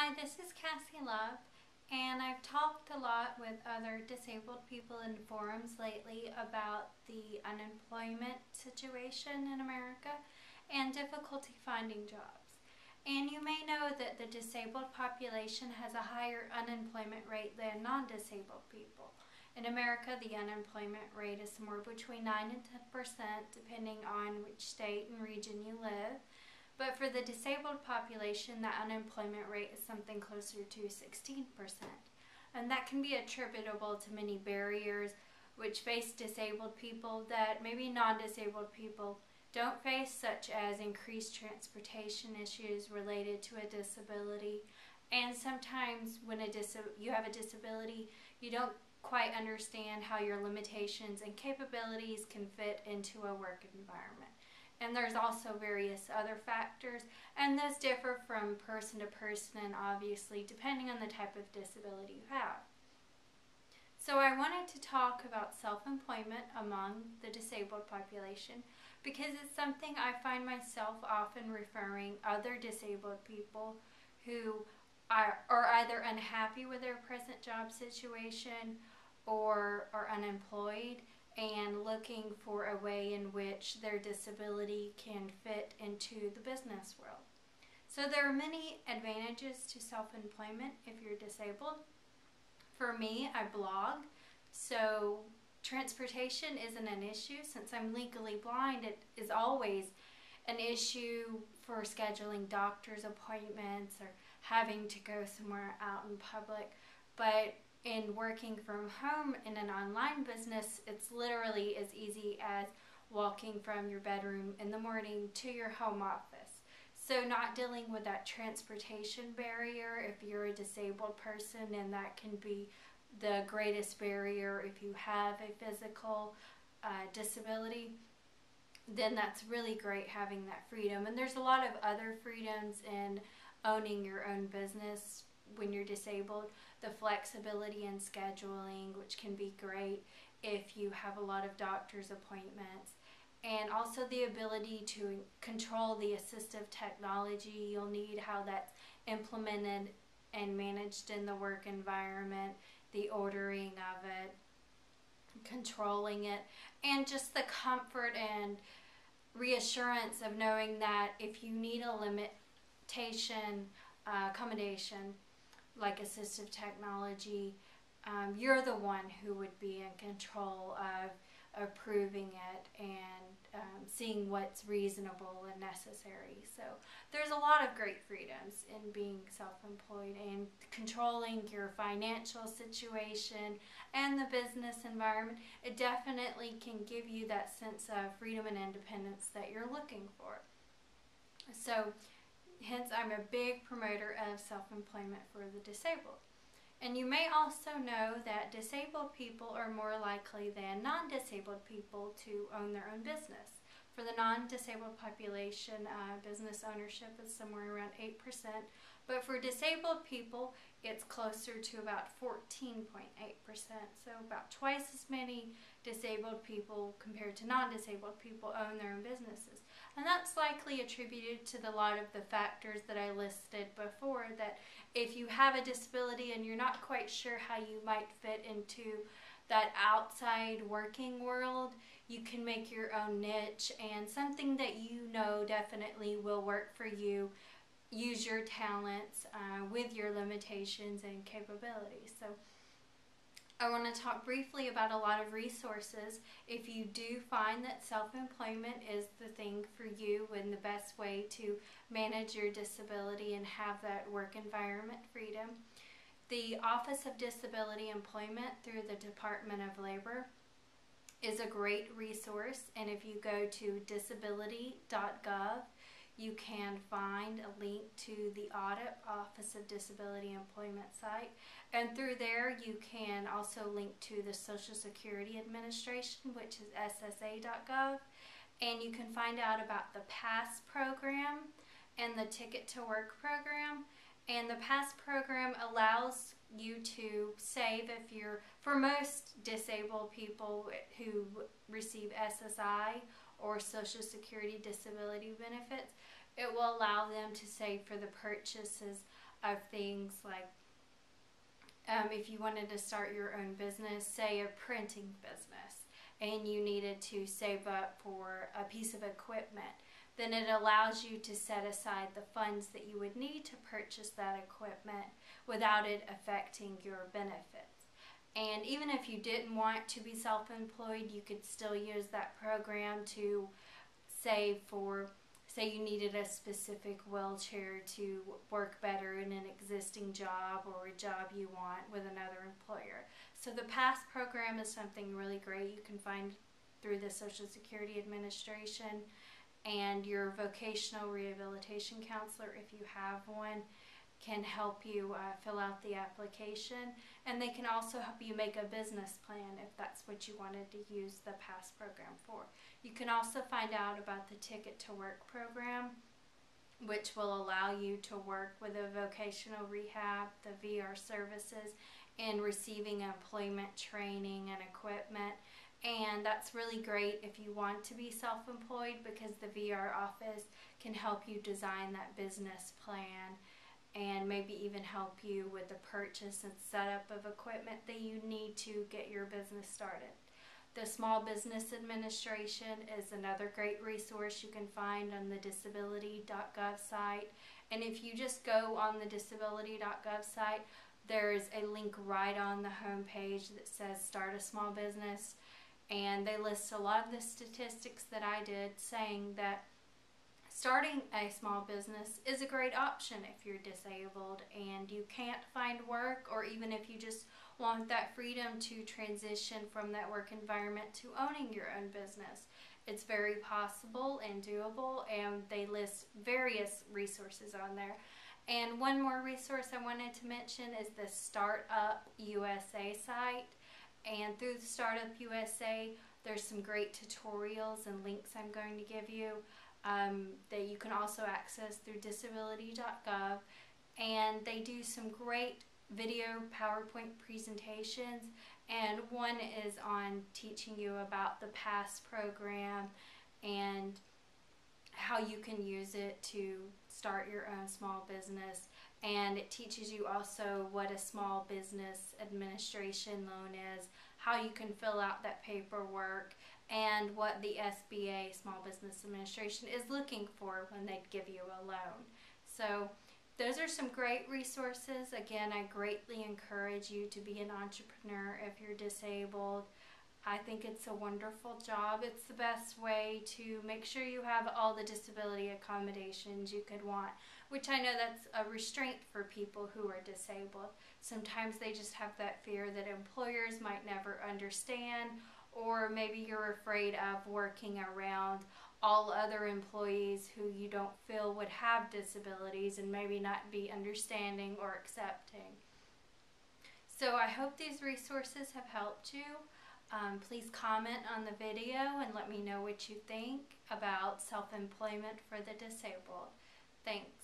Hi, this is Cassie Love, and I've talked a lot with other disabled people in forums lately about the unemployment situation in America and difficulty finding jobs. And you may know that the disabled population has a higher unemployment rate than non-disabled people. In America, the unemployment rate is somewhere between 9 and 10%, depending on which state and region you live. But for the disabled population, the unemployment rate is something closer to 16%. And that can be attributable to many barriers which face disabled people that maybe non-disabled people don't face, such as increased transportation issues related to a disability. And sometimes when you have a disability, you don't quite understand how your limitations and capabilities can fit into a work environment. And there's also various other factors, and those differ from person to person and obviously depending on the type of disability you have. So I wanted to talk about self-employment among the disabled population because it's something I find myself often referring other disabled people who are either unhappy with their present job situation or are unemployed and looking for a way in which their disability can fit into the business world. So there are many advantages to self-employment if you're disabled. For me, I blog, so transportation isn't an issue. Since I'm legally blind, it is always an issue for scheduling doctor's appointments or having to go somewhere out in public. But in working from home in an online business, it's literally as easy as walking from your bedroom in the morning to your home office. So not dealing with that transportation barrier if you're a disabled person, and that can be the greatest barrier if you have a physical disability, then that's really great having that freedom. And there's a lot of other freedoms in owning your own business when you're disabled. The flexibility in scheduling, which can be great if you have a lot of doctor's appointments, and also the ability to control the assistive technology you'll need, how that's implemented and managed in the work environment, the ordering of it, controlling it, and just the comfort and reassurance of knowing that if you need a limitation accommodation like assistive technology, you're the one who would be in control of approving it and seeing what's reasonable and necessary. So there's a lot of great freedoms in being self-employed and controlling your financial situation and the business environment. It definitely can give you that sense of freedom and independence that you're looking for. So hence, I'm a big promoter of self-employment for the disabled. And you may also know that disabled people are more likely than non-disabled people to own their own business. For the non-disabled population, business ownership is somewhere around 8%, but for disabled people, it's closer to about 14.8%, so about twice as many disabled people compared to non-disabled people own their own businesses. And that's likely attributed to a lot of the factors that I listed before, that if you have a disability and you're not quite sure how you might fit into that outside working world, you can make your own niche and something that you know definitely will work for you. Use your talents with your limitations and capabilities. So I want to talk briefly about a lot of resources if you do find that self-employment is the thing for you and the best way to manage your disability and have that work environment freedom. The Office of Disability Employment through the Department of Labor is a great resource, and if you go to disability.gov, you can find a link to the Audit Office of Disability Employment site, and through there you can also link to the Social Security Administration, which is ssa.gov, and you can find out about the PASS program and the Ticket to Work program. And the PASS program allows you to save if you're, for most disabled people who receive SSI or Social Security disability benefits, it will allow them to save for the purchases of things like if you wanted to start your own business, say a printing business, and you needed to save up for a piece of equipment, then it allows you to set aside the funds that you would need to purchase that equipment without it affecting your benefits. And even if you didn't want to be self-employed, you could still use that program to save for, say you needed a specific wheelchair to work better in an existing job or a job you want with another employer. So the PASS program is something really great you can find through the Social Security Administration, and your vocational rehabilitation counselor, if you have one, can help you fill out the application, and they can also help you make a business plan if that's what you wanted to use the PASS program for. You can also find out about the Ticket to Work program, which will allow you to work with a vocational rehab, the VR services, and receiving employment training and equipment. And that's really great if you want to be self-employed, because the VR office can help you design that business plan and maybe even help you with the purchase and setup of equipment that you need to get your business started. The Small Business Administration is another great resource you can find on the disability.gov site. And if you just go on the disability.gov site, there's a link right on the home page that says Start a Small Business. And they list a lot of the statistics that I did, saying that starting a small business is a great option if you're disabled and you can't find work, or even if you just want that freedom to transition from that work environment to owning your own business. It's very possible and doable, and they list various resources on there. And one more resource I wanted to mention is the Startup USA site. And through the Startup USA, there's some great tutorials and links I'm going to give you that you can also access through disability.gov. And they do some great video PowerPoint presentations, and one is on teaching you about the PASS program and how you can use it to start your own small business. And it teaches you also what a small business administration loan is, how you can fill out that paperwork, and what the SBA, Small Business Administration, is looking for when they give you a loan. So those are some great resources. Again, I greatly encourage you to be an entrepreneur if you're disabled. I think it's a wonderful job. It's the best way to make sure you have all the disability accommodations you could want, which I know that's a restraint for people who are disabled. Sometimes they just have that fear that employers might never understand, or maybe you're afraid of working around all other employees who you don't feel would have disabilities and maybe not be understanding or accepting. So I hope these resources have helped you. Please comment on the video and let me know what you think about self-employment for the disabled. Thanks.